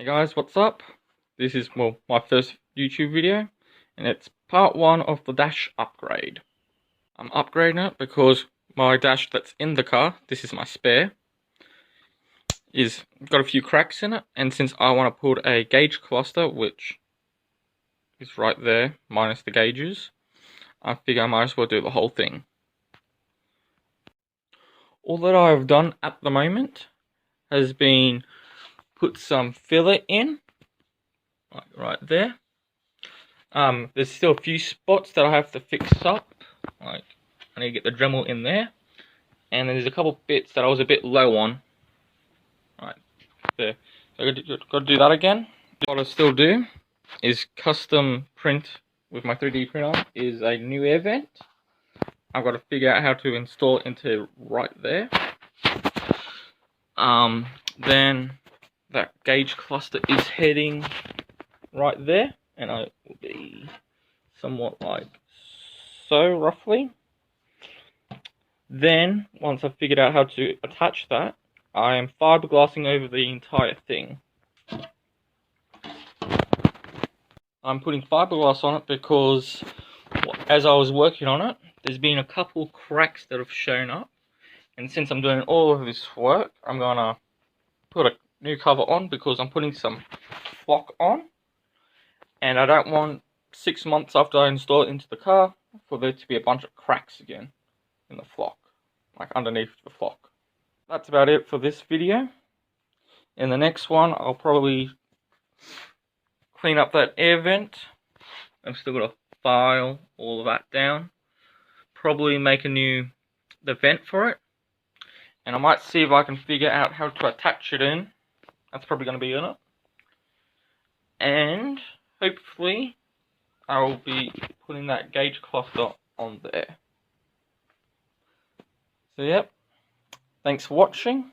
Hey guys, what's up? This is, well, my first YouTube video, and it's part 1 of the dash upgrade. I'm upgrading it because my dash that's in the car, this is my spare, is got a few cracks in it, and since I want to put a gauge cluster, which is right there, minus the gauges, I figure I might as well do the whole thing. All that I've done at the moment has been put some filler in, like right there. There's still a few spots that I have to fix up, like I need to get the Dremel in there, and there's a couple bits that I was a bit low on, right there. So I got to do that again. What I still do is custom print with my 3D printer is a new air vent. I've got to figure out how to install it into right there. Then that gauge cluster is heading right there, and I will be somewhat like so, roughly. Then, once I've figured out how to attach that, I am fiberglassing over the entire thing. I'm putting fiberglass on it because, as I was working on it, there's been a couple cracks that have shown up. And since I'm doing all of this work, I'm gonna put a new cover on because I'm putting some flock on. And I don't want 6 months after I install it into the car for there to be a bunch of cracks again in the flock, like underneath the flock. That's about it for this video. In the next one, I'll probably clean up that air vent. I've still got to file all of that down. Probably make the vent for it. And I might see if I can figure out how to attach it in. That's probably going to be in it. And hopefully I will be putting that gauge cluster on there. So yep, thanks for watching.